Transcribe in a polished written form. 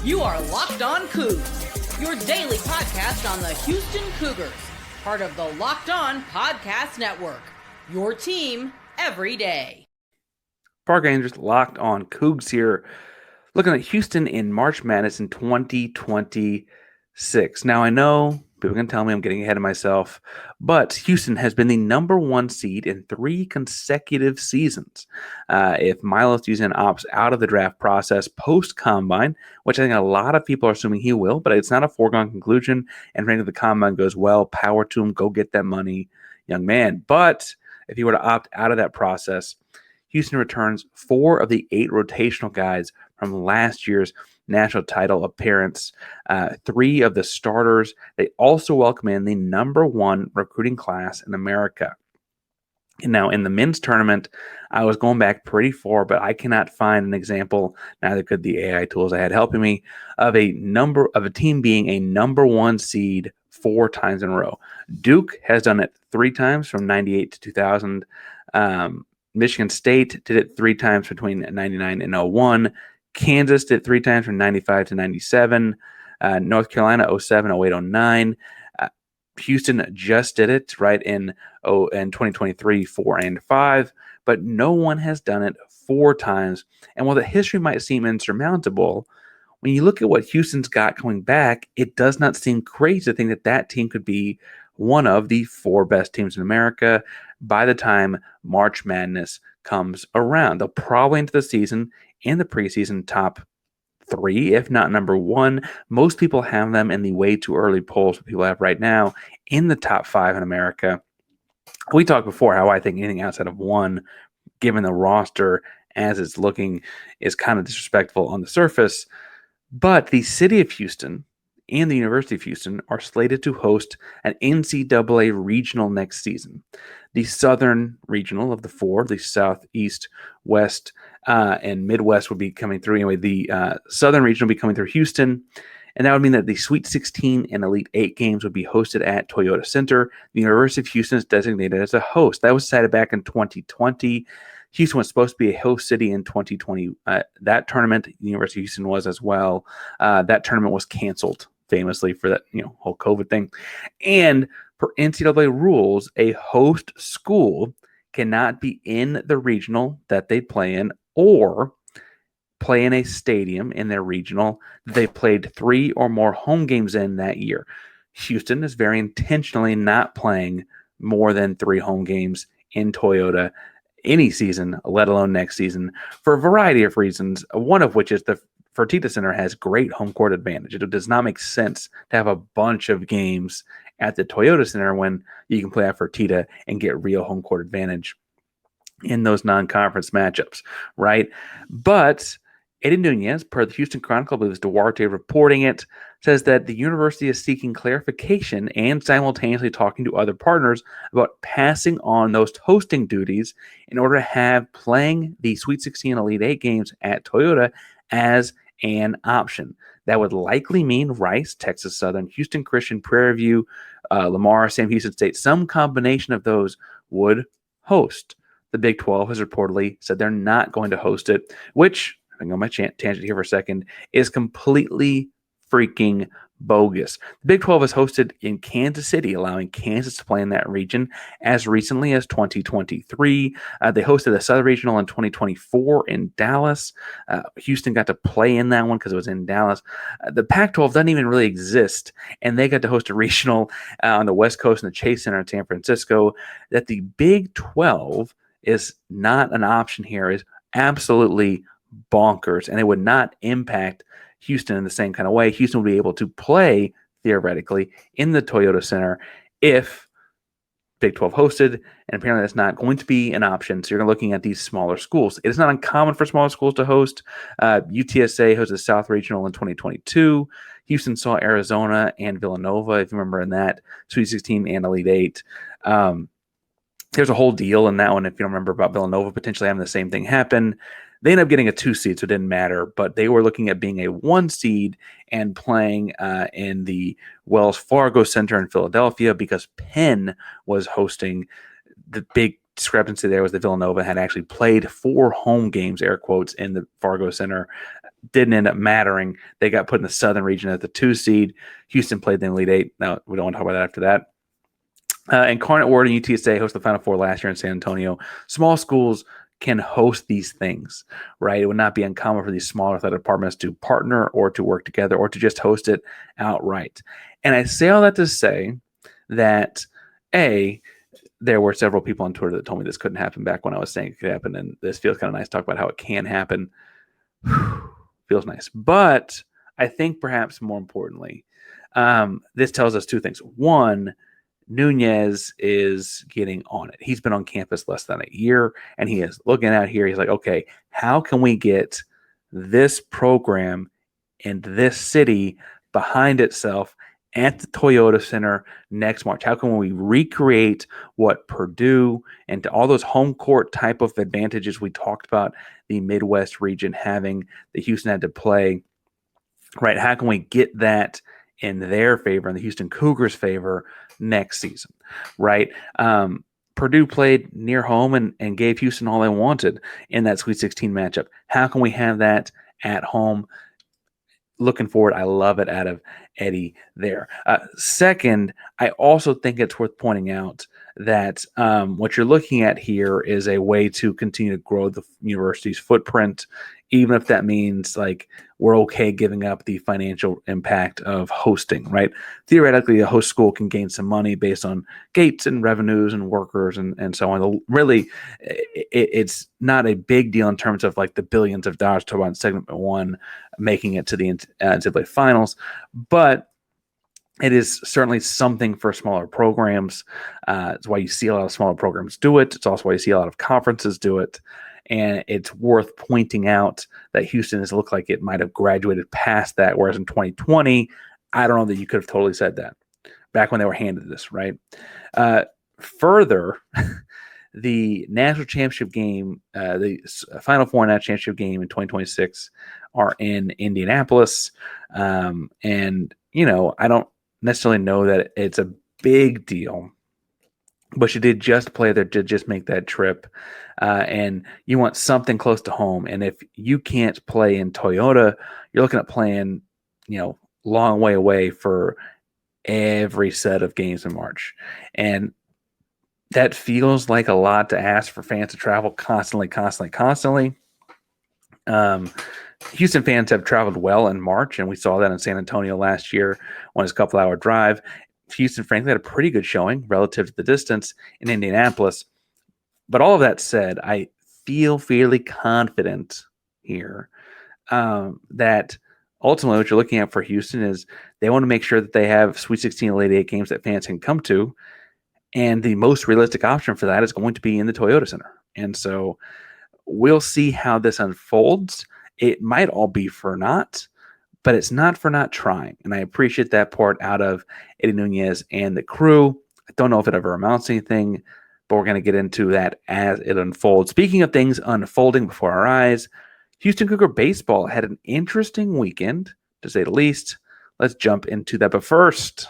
You are Locked On Coogs, your daily podcast on the Houston Cougars, part of the Locked On Podcast Network, your team every day. Park Rangers Locked On Coogs here, looking at Houston in March Madness in 2026. Now, I know people can tell me I'm getting ahead of myself, but Houston has been the number one seed in 3 consecutive seasons. If Milo opts out of the draft process post-Combine, which I think a lot of people are assuming he will, but it's not a foregone conclusion, and frankly, the Combine goes well, power to him, go get that money, young man. But if he were to opt out of that process, Houston returns 4 of the 8 rotational guys from last year's national title appearance, 3 of the starters. They also welcome in the number 1 recruiting class in America. And now in the men's tournament, I was going back pretty far, but I cannot find an example, neither could the AI tools I had helping me, of a team being a number 1 seed 4 times in a row. Duke has done it 3 times from 98 to 2000. Michigan State did it 3 times between 99 and 01. Kansas did it 3 times from 95 to 97. North Carolina 07, 08, 09. Houston just did it right in 2023, 4 and 5. But no one has done it 4 times. And while the history might seem insurmountable, when you look at what Houston's got coming back, it does not seem crazy to think that that team could be one of the 4 best teams in America by the time March Madness comes around. They'll probably into the season and the preseason top 3, if not number 1. Most people have them in the way too early polls that people have right now in the top 5 in America. We talked before how I think anything outside of 1, given the roster as it's looking, is kind of disrespectful on the surface. But the city of Houston and the University of Houston are slated to host an NCAA regional next season. The Southern regional of the 4, the Southeast, West, and Midwest will be coming through. Anyway, the Southern regional will be coming through Houston, and that would mean that the Sweet 16 and Elite 8 games would be hosted at Toyota Center. The University of Houston is designated as a host. That was decided back in 2020. Houston was supposed to be a host city in 2020. That tournament, the University of Houston was as well. That tournament was canceled famously for that whole COVID thing. And per NCAA rules, a host school cannot be in the regional that they play in or play in a stadium in their regional that they played 3 or more home games in that year. Houston is very intentionally not playing more than 3 home games in Toyota any season, let alone next season, for a variety of reasons, one of which is the Fertitta Center has great home court advantage. It does not make sense to have a bunch of games at the Toyota Center when you can play at Fertitta and get real home court advantage in those non-conference matchups, right? But Eddie Nunez, per the Houston Chronicle, I believe it's Duarte reporting it, says that the university is seeking clarification and simultaneously talking to other partners about passing on those hosting duties in order to have playing the Sweet 16 Elite 8 games at Toyota as an option. That would likely mean Rice, Texas Southern, Houston Christian, Prairie View, Lamar, Sam Houston State. Some combination of those would host. The Big 12 has reportedly said they're not going to host it, which, I can go on my tangent here for a second, is completely freaking bogus. The Big 12 has hosted in Kansas City, allowing Kansas to play in that region as recently as 2023. They hosted the Southern Regional in 2024 in Dallas. Houston got to play in that one because it was in Dallas. The Pac-12 doesn't even really exist, and they got to host a regional on the West Coast in the Chase Center in San Francisco. That the Big 12 is not an option here is absolutely bonkers, and it would not impact Houston in the same kind of way. Houston would be able to play, theoretically, in the Toyota Center if Big 12 hosted, and apparently that's not going to be an option. So you're looking at these smaller schools. It is not uncommon for smaller schools to host. UTSA hosted South Regional in 2022. Houston saw Arizona and Villanova, if you remember, in that Sweet 16 and Elite 8. There's a whole deal in that one, if you don't remember, about Villanova potentially having the same thing happen. They ended up getting a 2 seed, so it didn't matter. But they were looking at being a 1 seed and playing in the Wells Fargo Center in Philadelphia because Penn was hosting. The big discrepancy there was that Villanova had actually played 4 home games, air quotes, in the Fargo Center didn't end up mattering. They got put in the Southern region at the 2 seed. Houston played the Elite 8. Now, we don't want to talk about that after that. Incarnate Word and UTSA hosted the Final Four last year in San Antonio. Small schools can host these things, right? It would not be uncommon for these smaller athletic departments to partner or to work together or to just host it outright. And I say all that to say that, there were several people on Twitter that told me this couldn't happen back when I was saying it could happen, and this feels kind of nice to talk about how it can happen. Feels nice. But I think perhaps more importantly, this tells us two things. One, Nunez is getting on it. He's been on campus less than a year, and he is looking out here. He's like, okay, how can we get this program and this city behind itself at the Toyota Center next March? How can we recreate what Purdue and all those home court type of advantages we talked about the Midwest region having, that Houston had to play, right? How can we get that in their favor, in the Houston Cougars' favor next season, right? Purdue played near home and gave Houston all they wanted in that Sweet 16 matchup. How can we have that at home? Looking forward. I love it out of Eddie there. Second, I also think it's worth pointing out that what you're looking at here is a way to continue to grow the university's footprint, even if that means like we're okay giving up the financial impact of hosting, right? Theoretically, a host school can gain some money based on gates and revenues and workers and so on. Really, it's not a big deal in terms of like the billions of dollars to run segment one making it to the NCAA finals, but it is certainly something for smaller programs. It's why you see a lot of smaller programs do it. It's also why you see a lot of conferences do it. And it's worth pointing out that Houston has looked like it might have graduated past that, whereas in 2020, I don't know that you could have totally said that back when they were handed this, right? Further, the national championship game, the Final Four national championship game in 2026 are in Indianapolis. And, I don't necessarily know that it's a big deal, but you did just play there, did just make that trip. And you want something close to home. And if you can't play in Toyota, you're looking at playing, long way away for every set of games in March. And that feels like a lot to ask for fans to travel constantly. Houston fans have traveled well in March, and we saw that in San Antonio last year on his couple-hour drive. Houston, frankly, had a pretty good showing relative to the distance in Indianapolis. But all of that said, I feel fairly confident here that ultimately what you're looking at for Houston is they want to make sure that they have Sweet 16 Elite 8 games that fans can come to. And the most realistic option for that is going to be in the Toyota Center. And so we'll see how this unfolds. It might all be for naught, but it's not for not trying. And I appreciate that part out of Eddie Nunez and the crew. I don't know if it ever amounts to anything, but we're going to get into that as it unfolds. Speaking of things unfolding before our eyes, Houston Cougar baseball had an interesting weekend, to say the least. Let's jump into that. But first,